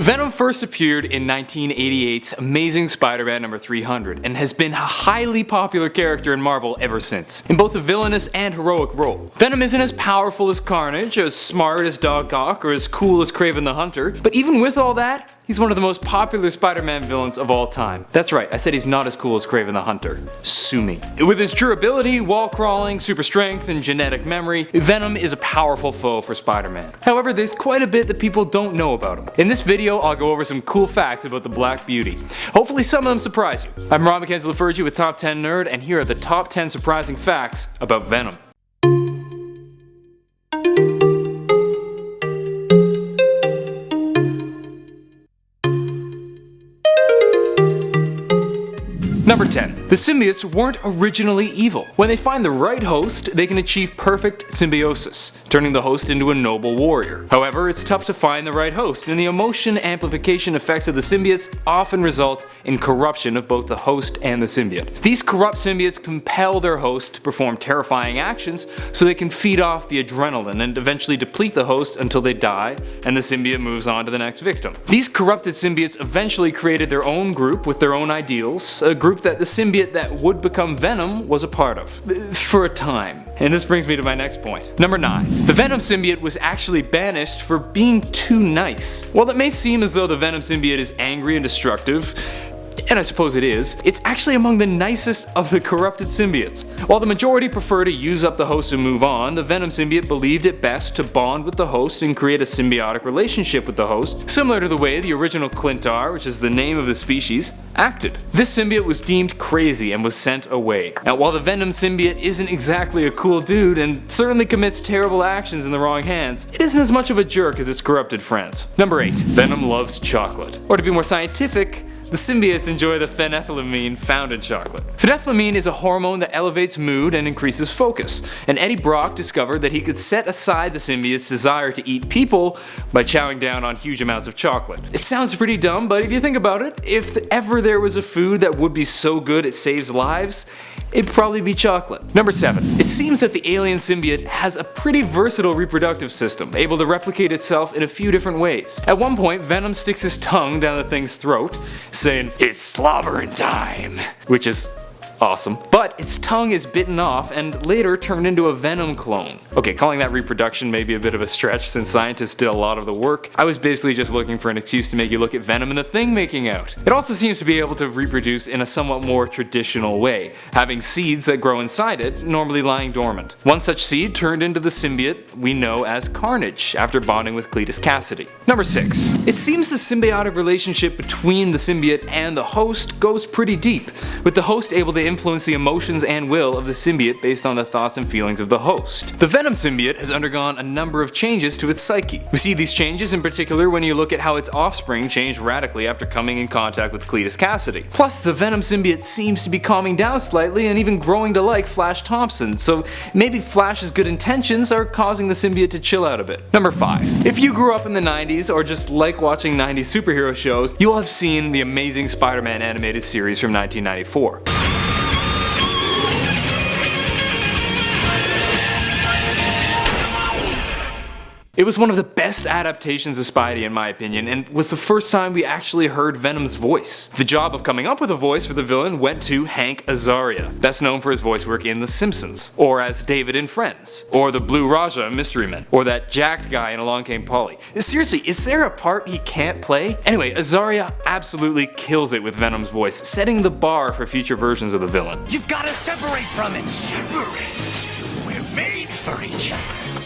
Venom first appeared in 1988's Amazing Spider-Man number 300 and has been a highly popular character in Marvel ever since, in both a villainous and heroic role. Venom isn't as powerful as Carnage, as smart as Doc Ock, or as cool as Kraven the Hunter, but even with all that, he's one of the most popular Spider-Man villains of all time. That's right, I said he's not as cool as Kraven the Hunter. Sue me. With his durability, wall crawling, super strength, and genetic memory, Venom is a powerful foe for Spider-Man. However, there's quite a bit that people don't know about him. In this video, I'll go over some cool facts about the Black Beauty. Hopefully some of them surprise you. I'm Rob McKenzie-LaFergie with Top 10 Nerd, and here are the top 10 surprising facts about Venom. Number 10. The symbiotes weren't originally evil. When they find the right host, they can achieve perfect symbiosis, turning the host into a noble warrior. However, it's tough to find the right host, and the emotion amplification effects of the symbiotes often result in corruption of both the host and the symbiote. These corrupt symbiotes compel their host to perform terrifying actions so they can feed off the adrenaline and eventually deplete the host until they die and the symbiote moves on to the next victim. These corrupted symbiotes eventually created their own group with their own ideals, a group that the symbiote that would become Venom was a part of. For a time. And this brings me to my next point. Number 9. The Venom symbiote was actually banished for being too nice. While it may seem as though the Venom symbiote is angry and destructive, and I suppose it is, it's actually among the nicest of the corrupted symbiotes. While the majority prefer to use up the host and move on, the Venom symbiote believed it best to bond with the host and create a symbiotic relationship with the host, similar to the way the original Clintar, which is the name of the species, acted. This symbiote was deemed crazy and was sent away. Now, while the Venom symbiote isn't exactly a cool dude and certainly commits terrible actions in the wrong hands, it isn't as much of a jerk as its corrupted friends. Number 8. Venom loves chocolate. Or to be more scientific, the symbiotes enjoy the phenethylamine found in chocolate. Phenethylamine is a hormone that elevates mood and increases focus, and Eddie Brock discovered that he could set aside the symbiote's desire to eat people by chowing down on huge amounts of chocolate. It sounds pretty dumb, but if you think about it, if ever there was a food that would be so good it saves lives, it'd probably be chocolate. Number 7. It seems that the alien symbiote has a pretty versatile reproductive system, able to replicate itself in a few different ways. At one point, Venom sticks his tongue down the thing's throat, saying, "It's slobbering time," which is awesome. But its tongue is bitten off and later turned into a Venom clone. Okay, calling that reproduction may be a bit of a stretch since scientists did a lot of the work. I was basically just looking for an excuse to make you look at Venom and the Thing making out. It also seems to be able to reproduce in a somewhat more traditional way, having seeds that grow inside it, normally lying dormant. One such seed turned into the symbiote we know as Carnage after bonding with Cletus Cassidy. Number 6. It seems the symbiotic relationship between the symbiote and the host goes pretty deep, with the host able to influence the emotions and will of the symbiote based on the thoughts and feelings of the host. The Venom symbiote has undergone a number of changes to its psyche. We see these changes in particular when you look at how its offspring changed radically after coming in contact with Cletus Cassidy. Plus, the Venom symbiote seems to be calming down slightly and even growing to like Flash Thompson, so maybe Flash's good intentions are causing the symbiote to chill out a bit. Number 5. If you grew up in the 90s or just like watching 90s superhero shows, you'll have seen the Amazing Spider-Man animated series from 1994. It was one of the best adaptations of Spidey in my opinion, and was the first time we actually heard Venom's voice. The job of coming up with a voice for the villain went to Hank Azaria, best known for his voice work in The Simpsons, or as David in Friends, or the Blue Raja in Mystery Men, or that jacked guy in Along Came Polly. Seriously, is there a part he can't play? Anyway, Azaria absolutely kills it with Venom's voice, setting the bar for future versions of the villain. You've got to separate from it! Separate? We're made for each other.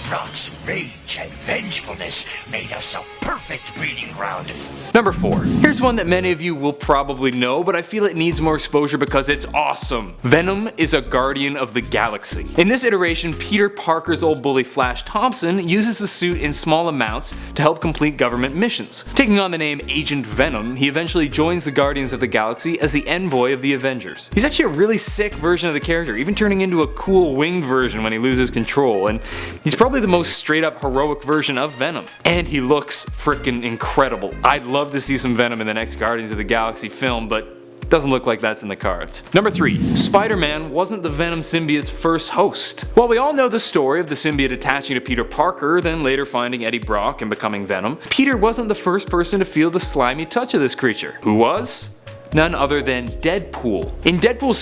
Brock's rage and vengefulness made us a perfect breeding ground. Number 4. Here's one that many of you will probably know, but I feel it needs more exposure because it's awesome. Venom is a guardian of the galaxy. In this iteration, Peter Parker's old bully Flash Thompson uses the suit in small amounts to help complete government missions. Taking on the name Agent Venom, he eventually joins the Guardians of the Galaxy as the envoy of the Avengers. He's actually a really sick version of the character, even turning into a cool winged version when he loses control, and he's probably the most straight up heroic version of Venom. And he looks freaking incredible. I'd love to see some Venom in the next Guardians of the Galaxy film, but doesn't look like that's in the cards. Number 3. Spider-Man wasn't the Venom symbiote's first host. While we all know the story of the symbiote attaching to Peter Parker, then later finding Eddie Brock and becoming Venom, Peter wasn't the first person to feel the slimy touch of this creature. Who was? None other than Deadpool. In Deadpool's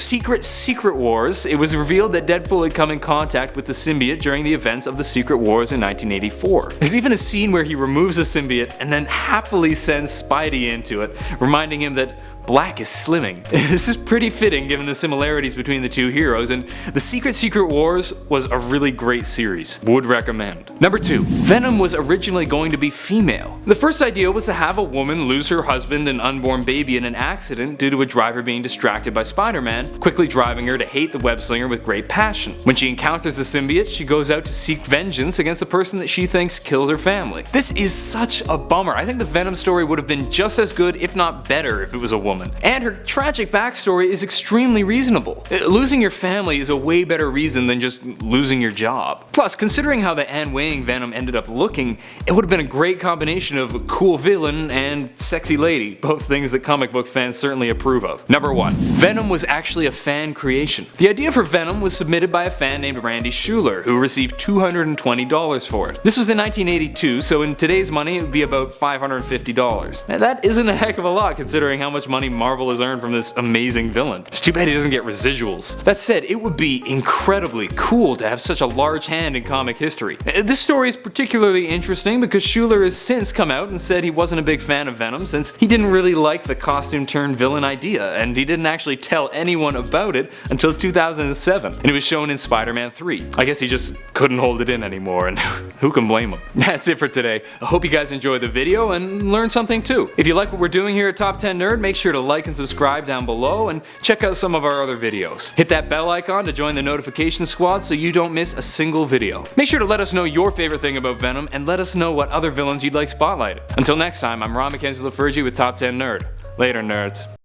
Secret Wars, it was revealed that Deadpool had come in contact with the symbiote during the events of the Secret Wars in 1984. There's even a scene where he removes the symbiote and then happily sends Spidey into it, reminding him that black is slimming. This is pretty fitting given the similarities between the two heroes, and the Secret Wars was a really great series. Would recommend. Number 2. Venom was originally going to be female. The first idea was to have a woman lose her husband and unborn baby in an accident due to a driver being distracted by Spider-Man, quickly driving her to hate the webslinger with great passion. When she encounters the symbiote, she goes out to seek vengeance against the person that she thinks killed her family. This is such a bummer. I think the Venom story would have been just as good, if not better, if it was a woman. And her tragic backstory is extremely reasonable. Losing your family is a way better reason than just losing your job. Plus, considering how the Anne Weying Venom ended up looking, it would have been a great combination of cool villain and sexy lady, both things that comic book fans certainly approve of. Number 1. Venom was actually a fan creation. The idea for Venom was submitted by a fan named Randy Schuler, who received $220 for it. This was in 1982, so in today's money it would be about $550. Now that isn't a heck of a lot considering how much money Marvel has earned from this amazing villain. It's too bad he doesn't get residuals. That said, it would be incredibly cool to have such a large hand in comic history. This story is particularly interesting because Schuler has since come out and said he wasn't a big fan of Venom since he didn't really like the costume turned villain idea, and he didn't actually tell anyone about it until 2007, and it was shown in Spider-Man 3. I guess he just couldn't hold it in anymore, and who can blame him? That's it for today. I hope you guys enjoyed the video and learned something too. If you like what we're doing here at Top 10 Nerd, make sure to like and subscribe down below and check out some of our other videos. Hit that bell icon to join the notification squad so you don't miss a single video. Make sure to let us know your favorite thing about Venom and let us know what other villains you'd like spotlighted. Until next time, I'm Ron McKenzie LaFurgey with Top 10 Nerd. Later, nerds.